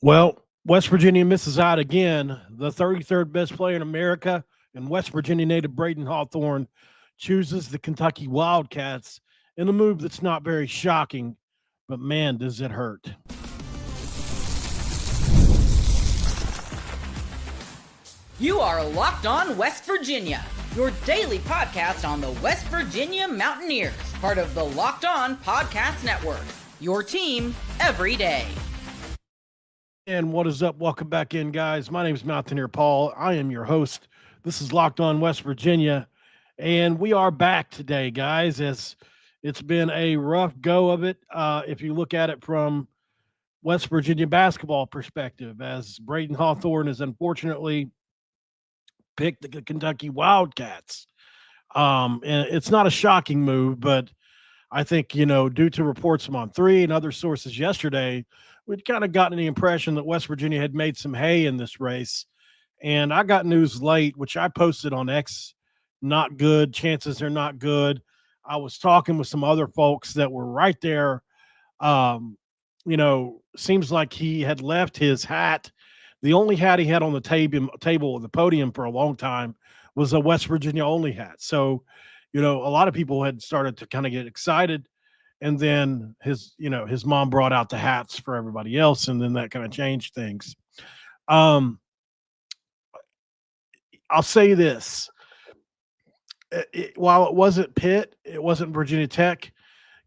Well, West Virginia misses out again. The 33rd best player in America and West Virginia native Brayden Hawthorne chooses the Kentucky Wildcats in a move that's not very shocking, but man, does it hurt. You are Locked On West Virginia, your daily podcast on the West Virginia Mountaineers, part of the Locked On Podcast Network, your team every day. And what is up? Welcome back in, guys. My name is Mountaineer Paul. I am your host. This is Locked On West Virginia, and we are back today, guys, as it's been a rough go of it. If you look at it from West Virginia basketball perspective, as Brayden Hawthorne has unfortunately picked the Kentucky Wildcats. And it's not a shocking move, but I think, due to reports from On3 and other sources yesterday, we'd kind of gotten the impression that West Virginia had made some hay in this race. And I got news late, which I posted on X, not good. Chances are not good. I was talking with some other folks that were right there. Seems like he had left his hat. The only hat he had on the table of the podium for a long time was a West Virginia only hat. So, a lot of people had started to kind of get excited. And then his mom brought out the hats for everybody else. And then that kind of changed things. I'll say this. While it wasn't Pitt, it wasn't Virginia Tech,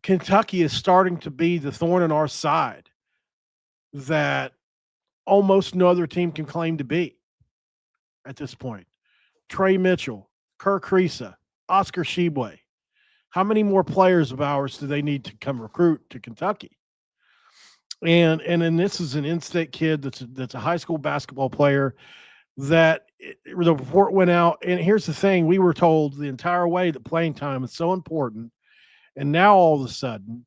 Kentucky is starting to be the thorn in our side that almost no other team can claim to be at this point. Trey Mitchell, Kirk Risa, Oscar Shibwe. How many more players of ours do they need to come recruit to Kentucky? And then this is an in-state kid that's a high school basketball player that the report went out. And here's the thing. We were told the entire way that playing time is so important. And now all of a sudden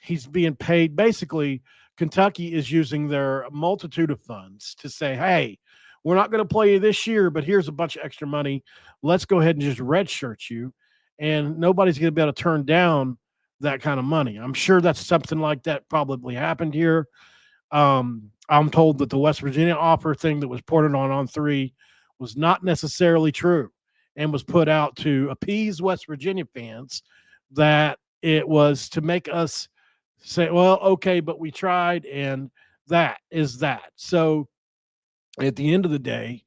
he's being paid. Basically, Kentucky is using their multitude of funds to say, hey, we're not going to play you this year, but here's a bunch of extra money. Let's go ahead and just redshirt you. And nobody's going to be able to turn down that kind of money. I'm sure that's something like that probably happened here. I'm told that the West Virginia offer thing that was ported on 3 was not necessarily true and was put out to appease West Virginia fans, that it was to make us say, well, okay, but we tried, and that is that. So at the end of the day,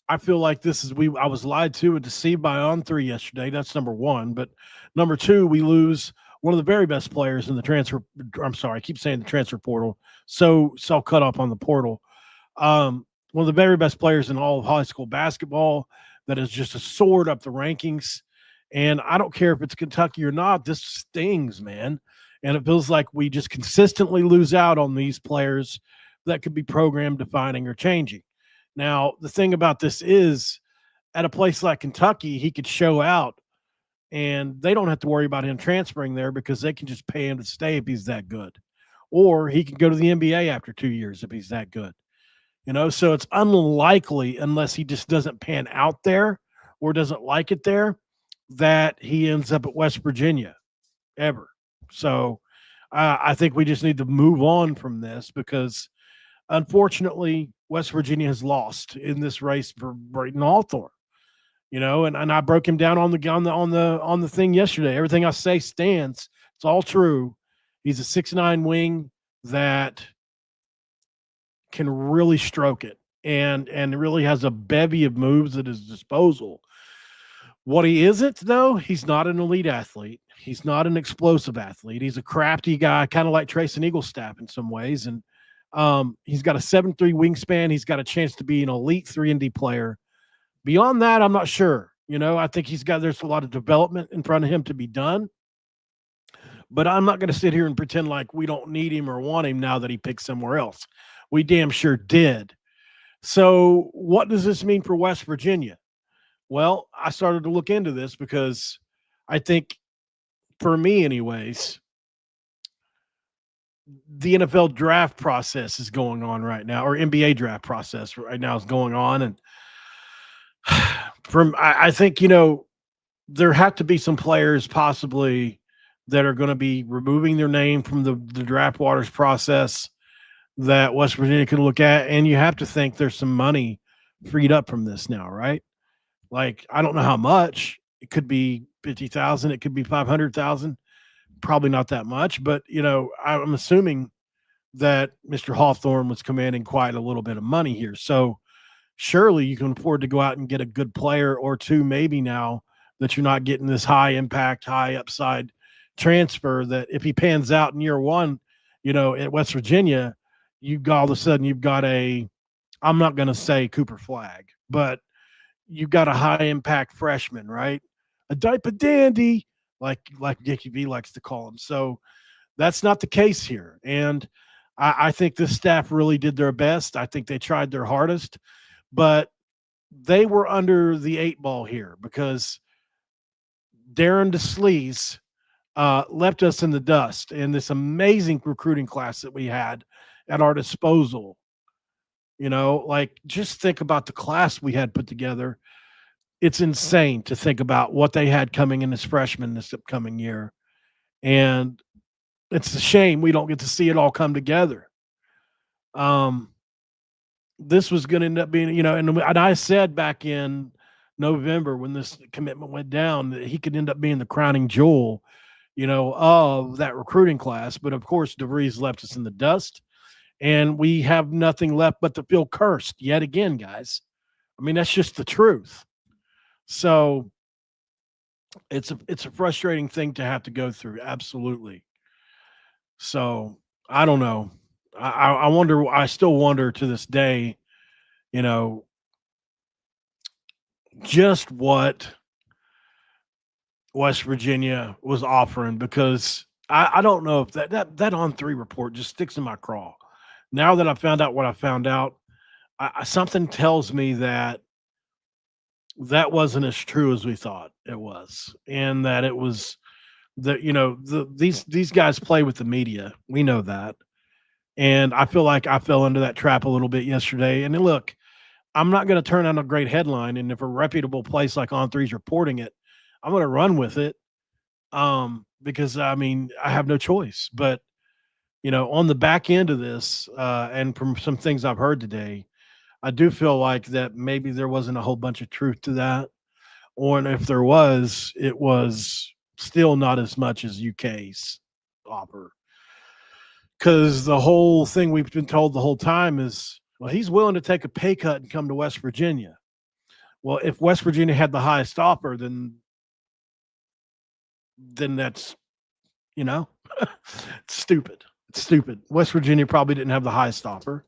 I feel like I was lied to and deceived by On3 yesterday. That's number one. But number two, we lose one of the very best players in the transfer. I'm sorry, I keep saying the transfer portal. So cut up on the portal. One of the very best players in all of high school basketball that is just a soared up the rankings. And I don't care if it's Kentucky or not. This stings, man. And it feels like we just consistently lose out on these players that could be program defining or changing. Now, the thing about this is, at a place like Kentucky, he could show out and they don't have to worry about him transferring there because they can just pay him to stay if he's that good. Or he can go to the NBA after 2 years if he's that good. So it's unlikely, unless he just doesn't pan out there or doesn't like it there, that he ends up at West Virginia ever. So I think we just need to move on from this because, unfortunately, West Virginia has lost in this race for Brayden Hawthorne. And I broke him down on the thing yesterday. Everything I say stands. It's all true. He's a 6'9" wing that can really stroke it and really has a bevy of moves at his disposal. What he isn't, though, he's not an elite athlete. He's not an explosive athlete. He's a crafty guy, kind of like Trayson Eaglestaff in some ways. And he's got a 7'3" wingspan. He's got a chance to be an elite 3-and-D player. Beyond that, I'm not sure. I think there's a lot of development in front of him to be done. But I'm not going to sit here and pretend like we don't need him or want him now that he picked somewhere else. We damn sure did. So what does this mean for West Virginia? Well, I started to look into this because I think, for me anyways, the NFL draft process is going on right now, or NBA draft process right now is going on. And I think, there have to be some players possibly that are going to be removing their name from the draft waters process that West Virginia can look at, and you have to think there's some money freed up from this now, right? Like, I don't know how much. It could be 50,000, it could be 500,000, probably not that much, but I'm assuming that Mr. Hawthorne was commanding quite a little bit of money here. So surely you can afford to go out and get a good player or two, maybe now that you're not getting this high impact, high upside transfer that if he pans out in year one, at West Virginia, all of a sudden you've got I'm not going to say Cooper Flag, but you've got a high impact freshman, right? A diaper dandy, like Dickie V likes to call him. So that's not the case here. And I think this staff really did their best. I think they tried their hardest, but they were under the 8 ball here because Darren DeSleaze left us in the dust in this amazing recruiting class that we had at our disposal. Just think about the class we had put together. It's insane to think about what they had coming in as freshmen this upcoming year. And it's a shame we don't get to see it all come together. This was going to end up being, and I said back in November when this commitment went down that he could end up being the crowning jewel, of that recruiting class. But of course, DeVries left us in the dust, and we have nothing left but to feel cursed yet again, guys. I mean, that's just the truth. So it's a frustrating thing to have to go through. Absolutely. So I don't know. I wonder. I still wonder to this day, just what West Virginia was offering, because I don't know if that On3 report just sticks in my craw. Now that I found out what I found out, something tells me that wasn't as true as we thought it was, and that it was these guys play with the media. We know that. And I feel like I fell into that trap a little bit yesterday. And look, I'm not going to turn on a great headline. And if a reputable place like On3's reporting it, I'm going to run with it. Because I have no choice. But, on the back end of this, and from some things I've heard today, I do feel like that maybe there wasn't a whole bunch of truth to that. Or if there was, it was still not as much as UK's offer. Because the whole thing we've been told the whole time is, well, he's willing to take a pay cut and come to West Virginia. Well, if West Virginia had the highest offer, then that's, it's stupid. It's stupid. West Virginia probably didn't have the highest offer.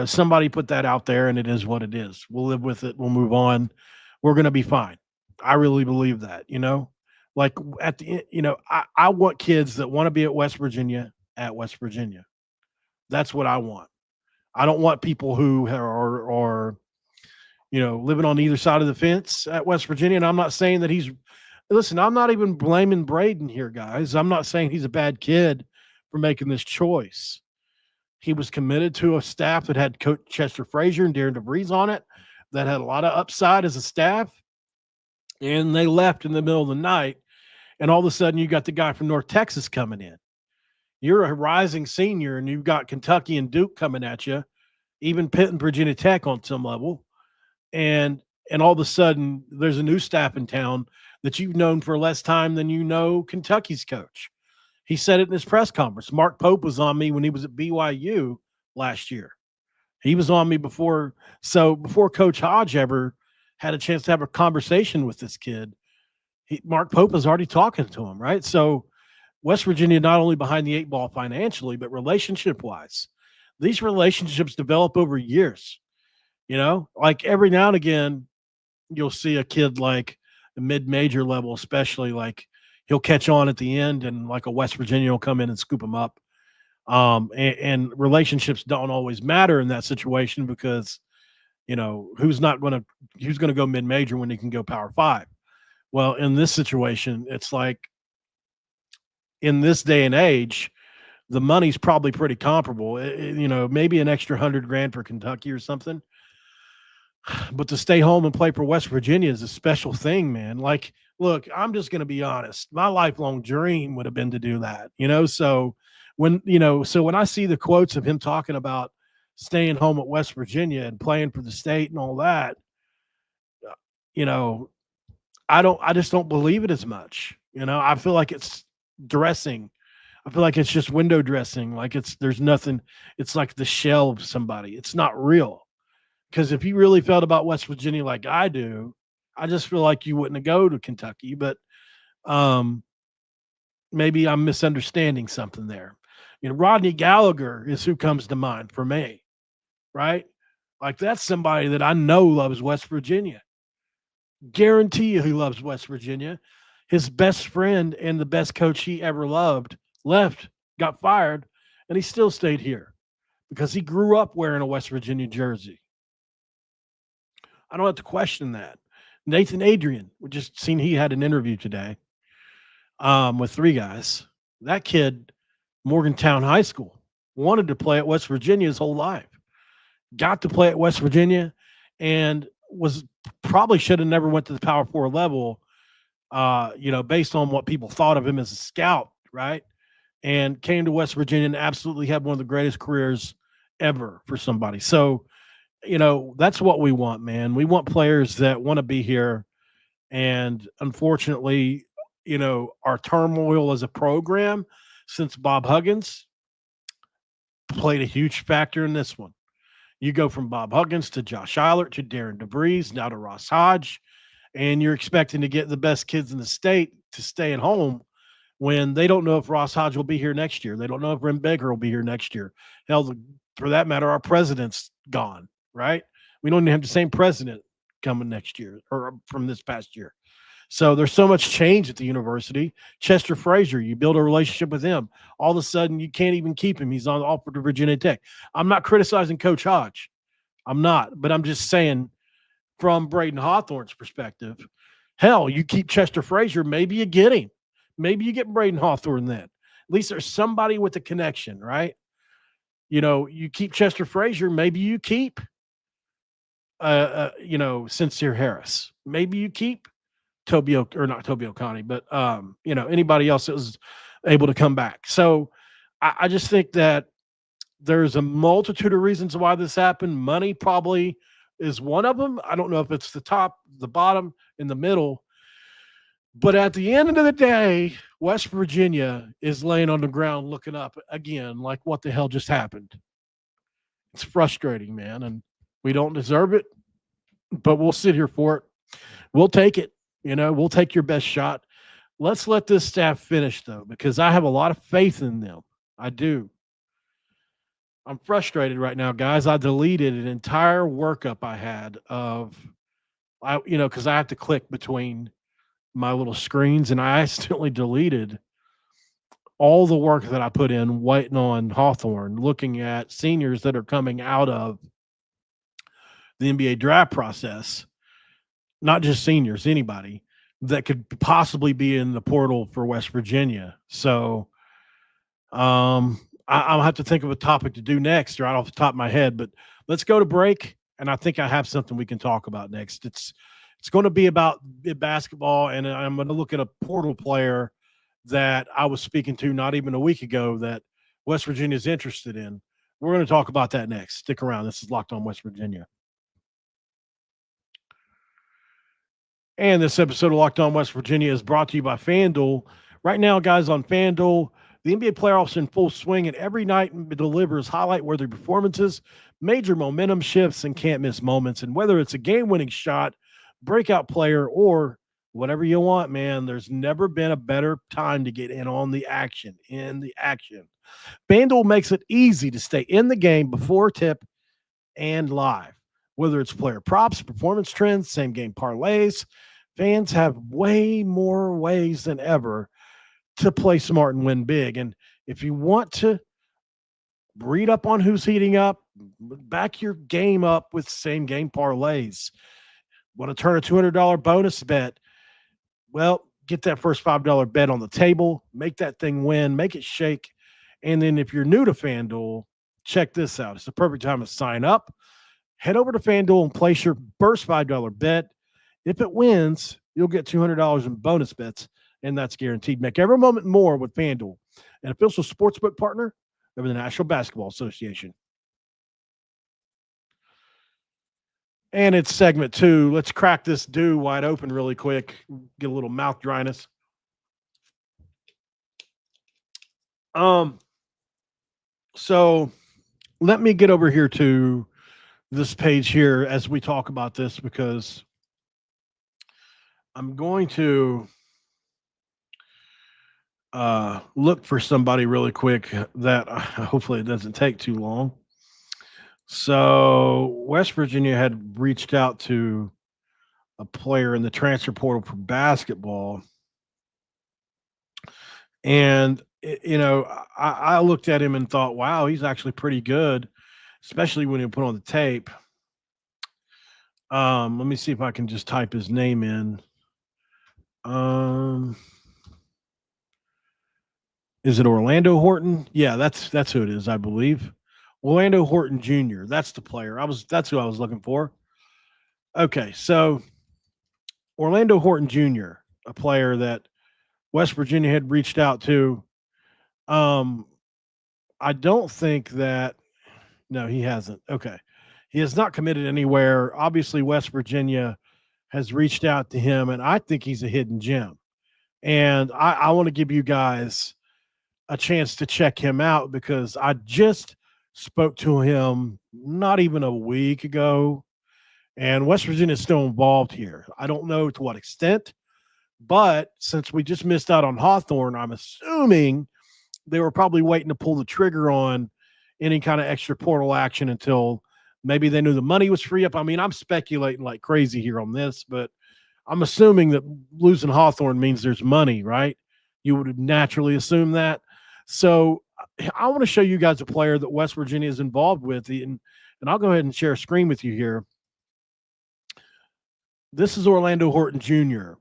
Somebody put that out there, and it is what it is. We'll live with it. We'll move on. We're going to be fine. I really believe that, like at the end, I want kids that want to be at West Virginia. That's what I want. I don't want people who are living on either side of the fence at West Virginia. And I'm not saying that I'm not even blaming Brayden here, guys. I'm not saying he's a bad kid for making this choice. He was committed to a staff that had Coach Chester Frazier and Darren DeVries on it, that had a lot of upside as a staff. And they left in the middle of the night. And all of a sudden you got the guy from North Texas coming in. You're a rising senior, and you've got Kentucky and Duke coming at you, even Pitt and Virginia Tech on some level. And all of a sudden, there's a new staff in town that you've known for less time than Kentucky's coach. He said it in his press conference. Mark Pope was on me when he was at BYU last year. He was on me before Coach Hodge ever had a chance to have a conversation with this kid. Mark Pope was already talking to him, right? So West Virginia not only behind the 8 ball financially, but relationship-wise. These relationships develop over years. Like every now and again, you'll see a kid like a mid-major level, especially like he'll catch on at the end, and like a West Virginia will come in and scoop him up. And relationships don't always matter in that situation because, who's going to go mid-major when he can go Power 5? Well, in this situation, it's like, in this day and age, the money's probably pretty comparable. Maybe an extra $100,000 for Kentucky or something. But to stay home and play for West Virginia is a special thing, man. Like, look, I'm just going to be honest. My lifelong dream would have been to do that, So So when I see the quotes of him talking about staying home at West Virginia and playing for the state and all that, you know, I just don't believe it as much. I feel like it's dressing. I feel like it's just window dressing. Like there's nothing. It's like the shell of somebody. It's not real. Because if you really felt about West Virginia like I do, I just feel like you wouldn't go to Kentucky. But maybe I'm misunderstanding something there. Rodney Gallagher is who comes to mind for me, right? Like that's somebody that I know loves West Virginia. Guarantee you he loves West Virginia. His best friend and the best coach he ever loved left, got fired, and he still stayed here because he grew up wearing a West Virginia jersey. I don't have to question that. Nathan Adrian, we just seen he had an interview today with 3 guys. That kid, Morgantown High School, wanted to play at West Virginia his whole life. Got to play at West Virginia and was probably should have never went to the Power 4 level, based on what people thought of him as a scout, right? And came to West Virginia and absolutely had one of the greatest careers ever for somebody. So, that's what we want, man. We want players that want to be here. And unfortunately, our turmoil as a program since Bob Huggins played a huge factor in this one. You go from Bob Huggins to Josh Eilert to Darren DeVries, now to Ross Hodge, and you're expecting to get the best kids in the state to stay at home when they don't know if Ross Hodge will be here next year. They don't know if Ren Baker will be here next year. Hell, for that matter, our president's gone, right? We don't even have the same president coming next year or from this past year. So there's so much change at the university. Chester Frazier, you build a relationship with him. All of a sudden, you can't even keep him. He's on offer to Virginia Tech. I'm not criticizing Coach Hodge. I'm not. But I'm just saying from Brayden Hawthorne's perspective, hell, you keep Chester Frazier, maybe you get him. Maybe you get Brayden Hawthorne then. At least there's somebody with a connection, right? You keep Chester Frazier, maybe you keep, Sincere Harris. Maybe you keep not Toby O'Connie, but anybody else that was able to come back. So I just think that there's a multitude of reasons why this happened. Money probably is one of them. I don't know if it's the top, the bottom, in the middle. But at the end of the day, West Virginia is laying on the ground looking up again like what the hell just happened. It's frustrating, man, and we don't deserve it, but we'll sit here for it. We'll take it. We'll take your best shot. Let's let this staff finish, though, because I have a lot of faith in them. I do. I'm frustrated right now, guys. I deleted an entire workup I had because I have to click between my little screens, and I accidentally deleted all the work that I put in waiting on Hawthorne, looking at seniors that are coming out of the NBA draft process. Not just seniors, anybody that could possibly be in the portal for West Virginia. So I'll have to think of a topic to do next right off the top of my head, but let's go to break. And I think I have something we can talk about next. It's going to be about basketball, and I'm going to look at a portal player that I was speaking to not even a week ago that West Virginia is interested in. We're going to talk about that next. Stick around. This is Locked On West Virginia. And this episode of Locked On West Virginia is brought to you by FanDuel. Right now, guys, on FanDuel, the NBA playoffs are in full swing, and every night delivers highlight-worthy performances, major momentum shifts, and can't-miss moments. And whether it's a game-winning shot, breakout player, or whatever you want, man, there's never been a better time to get in on the action, FanDuel makes it easy to stay in the game before tip and live. Whether it's player props, performance trends, same-game parlays, fans have way more ways than ever to play smart and win big. And if you want to read up on who's heating up, back your game up with same-game parlays. Want to turn a $200 bonus bet? Well, get that first $5 bet on the table, make that thing win, make it shake. And then if you're new to FanDuel, check this out. It's the perfect time to sign up. Head over to FanDuel and place your first $5 bet. If it wins, you'll get $200 in bonus bets, and that's guaranteed. Make every moment more with FanDuel. an official sportsbook partner of the National Basketball Association. And it's segment 2. Let's crack this dew wide open really quick. Get a little mouth dryness. So let me get over here to this page here as we talk about this, because I'm going to look for somebody really quick that hopefully it doesn't take too long. So West Virginia had reached out to a player in the transfer portal for basketball. And, I looked at him and thought, wow, he's actually pretty good, especially when you put on the tape. Let me see if I can just type his name in. Is it Orlando Horton? Yeah, that's who it is, I believe. Orlando Horton Jr. That's the player. That's who I was looking for. Okay, so Orlando Horton Jr., a player that West Virginia had reached out to. I don't think that. No, he hasn't. Okay, he has not committed anywhere. Obviously, West Virginia has reached out to him, and I think he's a hidden gem. And I want to give you guys a chance to check him out, because I just spoke to him not even a week ago, and West Virginia is still involved here. I don't know to what extent, but since we just missed out on Hawthorne, I'm assuming they were probably waiting to pull the trigger on any kind of extra portal action until maybe they knew the money was free up. I mean, I'm speculating like crazy here on this, but I'm assuming that losing Hawthorne means there's money, right? You would naturally assume that. So I want to show you guys a player that West Virginia is involved with, and I'll go ahead and share a screen with you here. This is Orlando Horton Jr.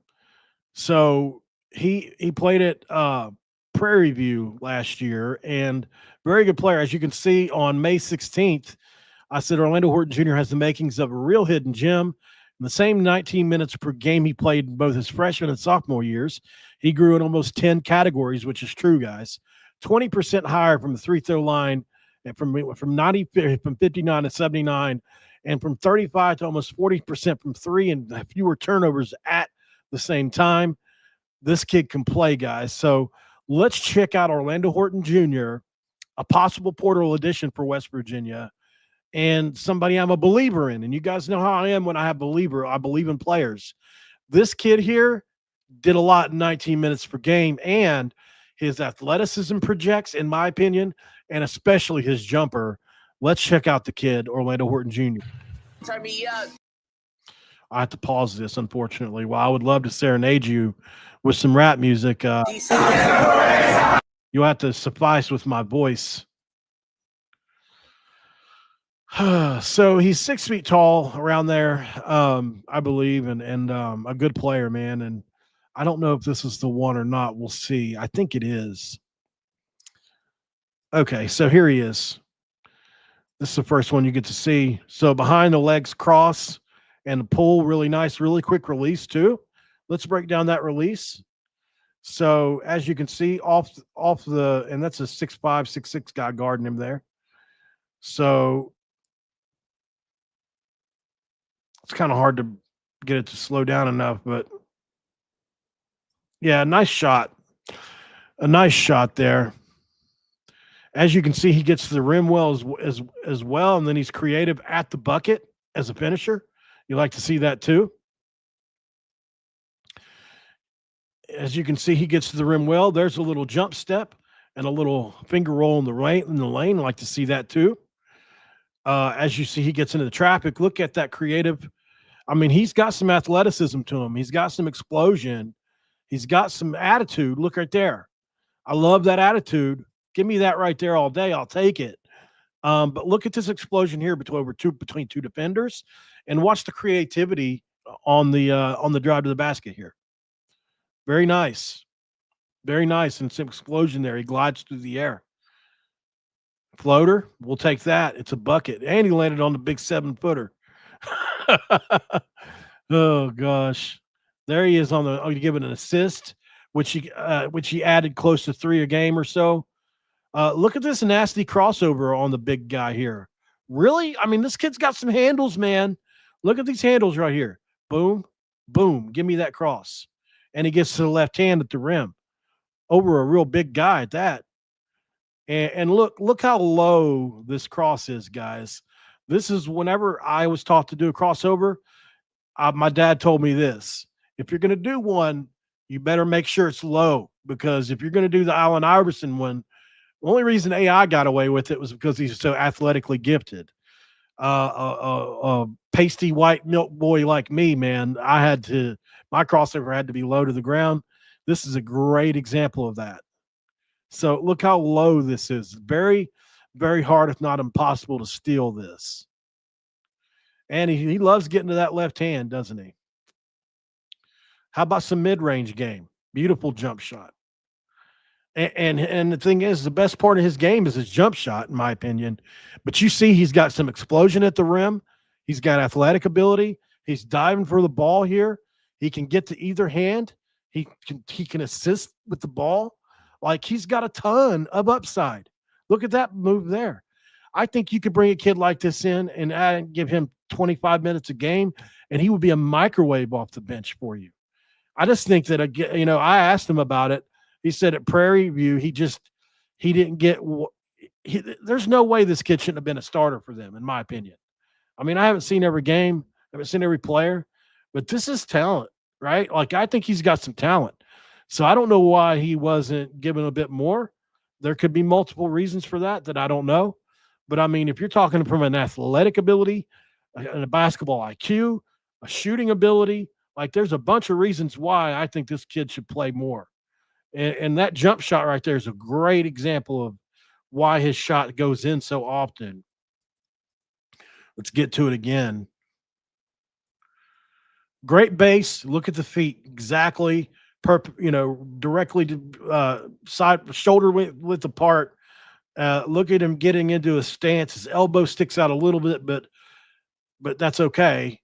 So he played at Prairie View last year, and very good player. As you can see on May 16th, I said Orlando Horton Jr. has the makings of a real hidden gem. In the same 19 minutes per game he played in both his freshman and sophomore years, he grew in almost 10 categories, which is true, guys. 20% higher from the free throw line, and from 59 to 79, and from 35 to almost 40% from three, and fewer turnovers at the same time. This kid can play, guys. So let's check out Orlando Horton Jr., a possible portal addition for West Virginia, and somebody I'm a believer in. And you guys know how I am when I believe in players. This kid here did a lot in 19 minutes per game, and his athleticism projects, in my opinion, and especially his jumper. Let's check out the kid, Orlando Horton Jr. Turn me up. I have to pause this, unfortunately. Well, I would love to serenade you with some rap music. You'll have to suffice with my voice. So he's 6 feet tall, around there, I believe, and a good player, man. And I don't know if this is the one or not. We'll see. I think it is. Okay, so here he is. This is the first one you get to see. So behind the legs cross and the pull, really nice, really quick release too. Let's break down that release. So as you can see, off the, and that's a 6'5", 6'6" guy guarding him there. So it's kind of hard to get it to slow down enough, but yeah, nice shot. A nice shot there. As you can see, he gets to the rim well as well, and then he's creative at the bucket as a finisher. You like to see that too. As you can see, he gets to the rim well. There's a little jump step and a little finger roll in the lane. I like to see that too. As you see, he gets into the traffic. Look at that creative. I mean, he's got some athleticism to him. He's got some explosion. He's got some attitude. Look right there. I love that attitude. Give me that right there all day. I'll take it. But look at this explosion here between two defenders, and watch the creativity on the drive to the basket here. Very nice. Very nice. And some explosion there. He glides through the air. Floater, we'll take that. It's a bucket. And he landed on the big 7-footer. Oh, gosh. There he is on the, give it an assist, which he added close to 3 a game or so. Look at this nasty crossover on the big guy here. Really? I mean, this kid's got some handles, man. Look at these handles right here. Boom, boom. Give me that cross. And he gets to the left hand at the rim over a real big guy at that. And look how low this cross is, guys. This is whenever I was taught to do a crossover. My dad told me this: if you're going to do one, you better make sure it's low, because if you're going to do the Allen Iverson one, the only reason AI got away with it was because he's so athletically gifted. A pasty white milk boy like me, man, my crossover had to be low to the ground. This is a great example of that. So look how low this is. Very, very hard, if not impossible, to steal this. And he loves getting to that left hand, doesn't he? How about some mid-range game? Beautiful jump shot. And the thing is, the best part of his game is his jump shot, in my opinion. But you see, he's got some explosion at the rim. He's got athletic ability. He's diving for the ball here. He can get to either hand. He can assist with the ball. Like, he's got a ton of upside. Look at that move there. I think you could bring a kid like this in and give him 25 minutes a game, and he would be a microwave off the bench for you. I just think that, I asked him about it. He said at Prairie View, he didn't get there's no way this kid shouldn't have been a starter for them, in my opinion. I mean, I haven't seen every game, I haven't seen every player, but this is talent, right? Like, I think he's got some talent. So I don't know why he wasn't given a bit more. There could be multiple reasons for that I don't know. But I mean, if you're talking from an athletic ability, a basketball IQ, a shooting ability, like, there's a bunch of reasons why I think this kid should play more. And that jump shot right there is a great example of why his shot goes in so often. Let's get to it again. Great base. Look at the feet. Exactly. Directly to side, shoulder width apart. Look at him getting into a stance. His elbow sticks out a little bit, but that's okay.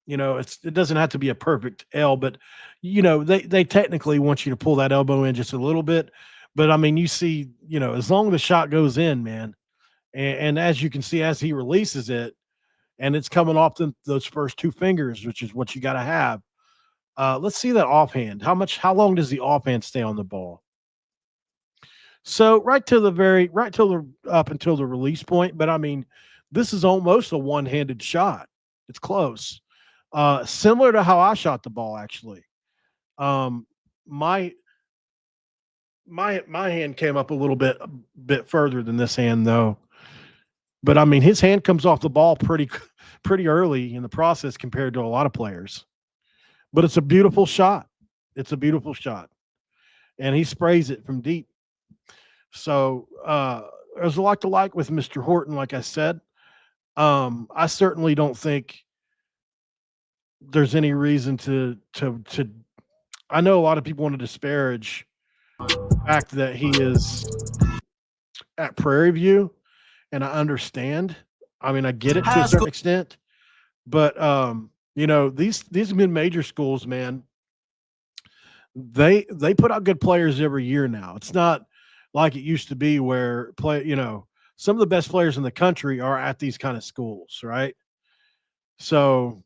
It doesn't have to be a perfect L, but they technically want you to pull that elbow in just a little bit. But I mean, you see, as long as the shot goes in, man, and as you can see, as he releases it, and it's coming off those first two fingers, which is what you got to have. Let's see that offhand. How long does the offhand stay on the ball? So up until the release point. But I mean, this is almost a one-handed shot. It's close. Similar to how I shot the ball, actually. My hand came up a bit further than this hand, though. But I mean, his hand comes off the ball pretty early in the process compared to a lot of players. But it's a beautiful shot. It's a beautiful shot, and he sprays it from deep. So there's a lot to like with Mr. Horton, like I said. I certainly don't think there's any reason to I know a lot of people want to disparage the fact that he is at Prairie View, and I understand. I mean, I get it to a certain extent, but these mid-major schools, man, they put out good players every year now. It's not like it used to be where some of the best players in the country are at these kind of schools, right? So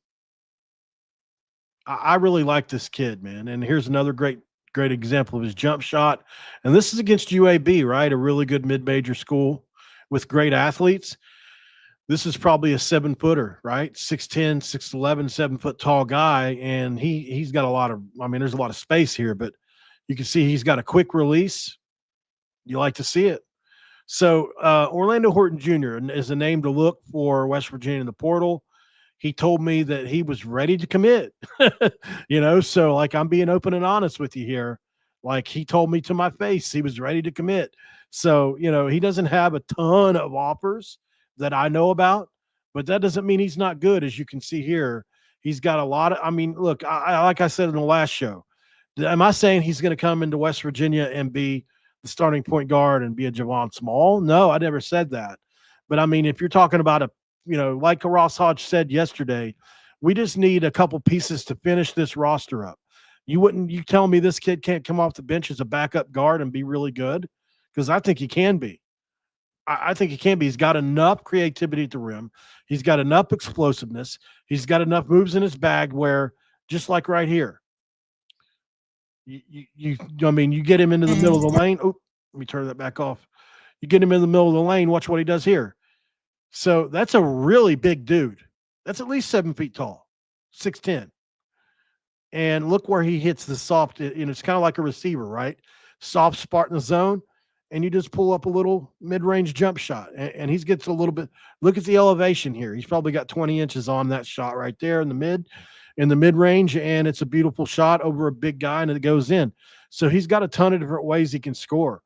I really like this kid, man. And here's another great example of his jump shot. And this is against UAB, right? A really good mid-major school with great athletes. This is probably a 7-footer, right? 6'10", 6'11", 7-foot tall guy. And he's got there's a lot of space here, but you can see he's got a quick release. You like to see it. So Orlando Horton Jr. is a name to look for West Virginia in the portal. He told me that he was ready to commit, so like, I'm being open and honest with you here. Like, he told me to my face he was ready to commit. So, he doesn't have a ton of offers that I know about, but that doesn't mean he's not good. As you can see here, he's got a lot of, look, like I said in the last show, am I saying he's going to come into West Virginia and be the starting point guard and be a Javon Small? No, I never said that. But I mean, if you're talking about like Ross Hodge said yesterday, we just need a couple pieces to finish this roster up. You tell me this kid can't come off the bench as a backup guard and be really good? because I think he can be. I think he can be. He's got enough creativity at the rim. He's got enough explosiveness. He's got enough moves in his bag where, just like right here, I mean, you get him into the middle of the lane. Oh, let me turn that back off. You get him in the middle of the lane. Watch what he does here. So that's a really big dude. That's at least 7 feet tall, 6'10". And look where he hits the soft, it's kind of like a receiver, right? Soft spot in the zone, and you just pull up a little mid-range jump shot. And he gets a little bit, look at the elevation here. He's probably got 20 inches on that shot right there in the mid-range, and it's a beautiful shot over a big guy, and it goes in. So he's got a ton of different ways he can score.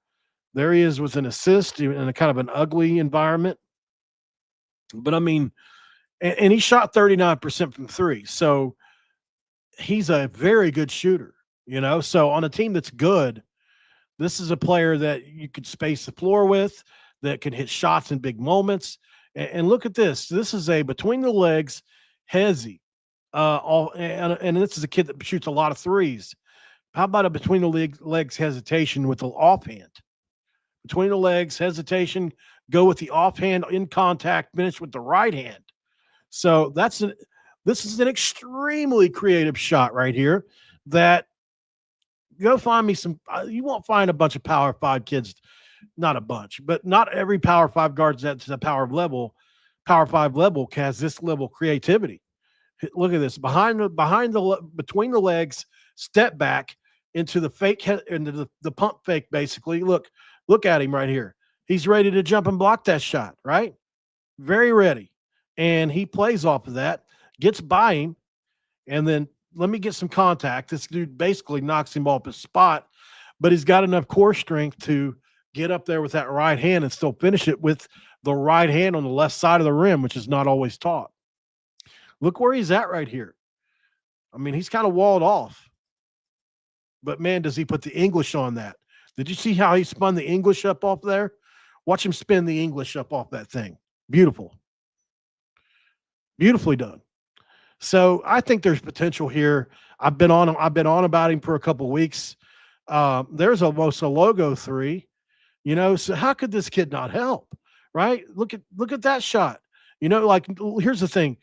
There he is with an assist in a kind of an ugly environment. But I mean, and he shot 39% from three. So he's a very good shooter, So on a team that's good, this is a player that you could space the floor with, that can hit shots in big moments. And look at this. This is a between the legs hezzy. And this is a kid that shoots a lot of threes. How about a between the legs hesitation with the offhand? Between the legs hesitation, go with the offhand in contact, finish with the right hand. So this is an extremely creative shot right here that go find me some. You won't find a bunch of Power 5 kids, not a bunch, but not every Power 5 guard that's the Power 5 level has this level of creativity. Look at this between the legs, step back into the fake, into the pump fake. Basically, look at him right here. He's ready to jump and block that shot, right? Very ready. And he plays off of that, gets by him, and then let me get some contact. This dude basically knocks him off his spot, but he's got enough core strength to get up there with that right hand and still finish it with the right hand on the left side of the rim, which is not always taught. Look where he's at right here. I mean, he's kind of walled off. But, man, does he put the English on that. Did you see how he spun the English up off there? Watch him spin the English up off that thing. Beautiful. Beautifully done. So I think there's potential here. I've been on about him for a couple of weeks. There's almost a logo three, so how could this kid not help? Right? Look at that shot. Here's the thing.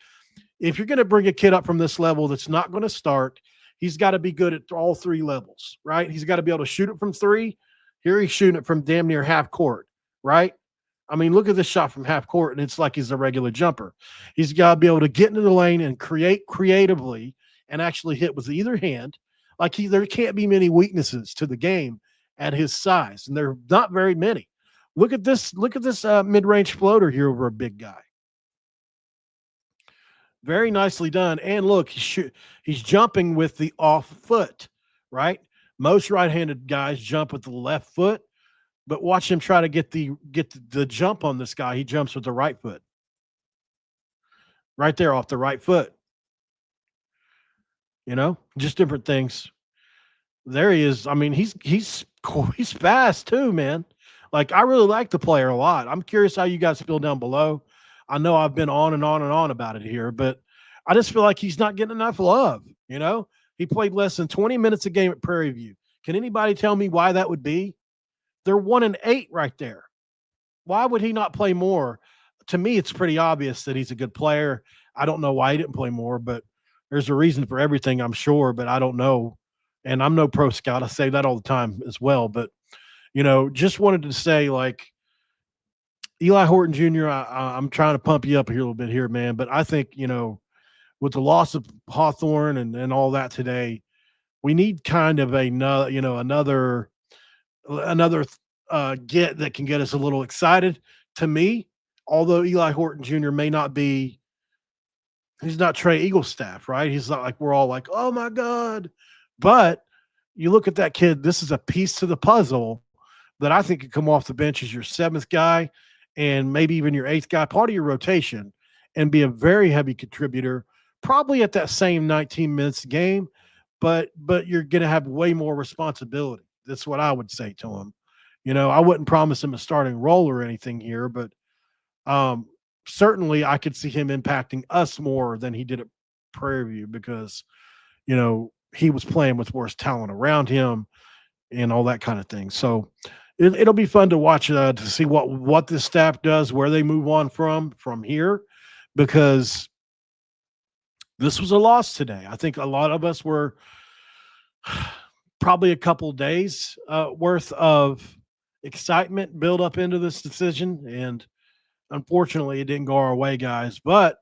If you're going to bring a kid up from this level that's not going to start, he's got to be good at all three levels, right? He's got to be able to shoot it from three. Here he's shooting it from damn near half court, right? I mean, look at this shot from half court, and it's like he's a regular jumper. He's got to be able to get into the lane and create creatively and actually hit with either hand. There can't be many weaknesses to the game at his size, and there are not very many. Look at this mid-range floater here over a big guy. Very nicely done. And look, he's jumping with the off foot, right? Most right-handed guys jump with the left foot, but watch him try to get the jump on this guy. He jumps with the right foot. Right there off the right foot. Just different things. There he is. I mean, he's fast too, man. I really like the player a lot. I'm curious how you guys feel down below. I know I've been on and on and on about it here, but I just feel like he's not getting enough love. He played less than 20 minutes a game at Prairie View. Can anybody tell me why that would be? They're 1-8 right there. Why would he not play more? To me, it's pretty obvious that he's a good player. I don't know why he didn't play more, but there's a reason for everything, I'm sure, but I don't know. And I'm no pro scout. I say that all the time as well. But, just wanted to say, Eli Horton Jr., I'm trying to pump you up here a little bit here, man. But I think, with the loss of Hawthorne and all that today, we need kind of another get that can get us a little excited. To me, although Eli Horton Jr. may not be, he's not Trey Eaglestaff, right? He's not like we're all like, oh my God. But you look at that kid, this is a piece to the puzzle that I think could come off the bench as your seventh guy and maybe even your eighth guy, part of your rotation, and be a very heavy contributor, probably at that same 19 minutes a game, but you're going to have way more responsibility. That's what I would say to him. I wouldn't promise him a starting role or anything here, but certainly I could see him impacting us more than he did at Prairie View because, he was playing with worse talent around him and all that kind of thing. So It'll be fun to watch to see what this staff does, where they move on from here, because this was a loss today. I think a lot of us were probably a couple days worth of excitement build up into this decision, and unfortunately, it didn't go our way, guys. But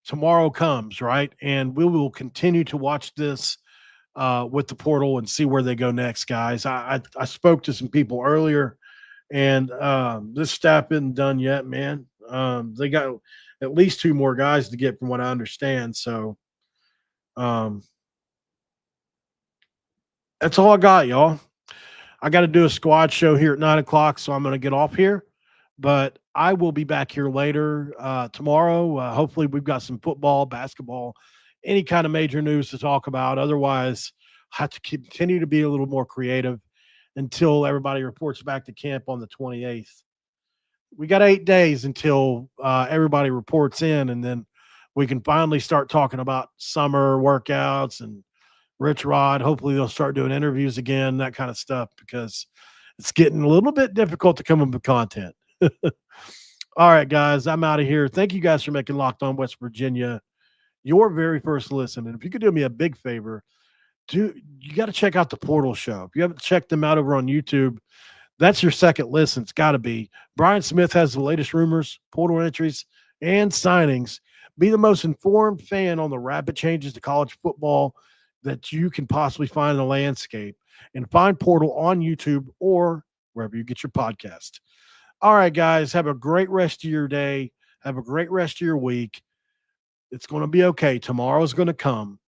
tomorrow comes, right, and we will continue to watch this with the portal and see where they go next, guys. I spoke to some people earlier, and this staff isn't done yet, man. They got at least two more guys to get, from what I understand. So um, that's all I got, y'all. I got to do a squad show here at 9 o'clock, so I'm going to get off here. But I will be back here later tomorrow. Hopefully, we've got some football, basketball, any kind of major news to talk about. Otherwise, I have to continue to be a little more creative until everybody reports back to camp on the 28th. We got 8 days until everybody reports in, and then we can finally start talking about summer workouts and Rich Rod. Hopefully, they'll start doing interviews again, that kind of stuff, because it's getting a little bit difficult to come up with content. All right, guys, I'm out of here. Thank you guys for making Locked On West Virginia your very first listen. And if you could do me a big favor, you got to check out the Portal Show. If you haven't checked them out over on YouTube, that's your second listen. It's got to be. Brian Smith has the latest rumors, portal entries, and signings. Be the most informed fan on the rapid changes to college football that you can possibly find in the landscape. And find Portal on YouTube or wherever you get your podcast. All right, guys, have a great rest of your day. Have a great rest of your week. It's going to be okay. Tomorrow's going to come.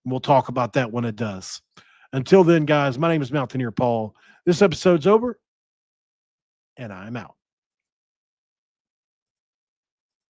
We'll talk about that when it does. Until then, guys, my name is Mountaineer Paul. This episode's over, and I'm out.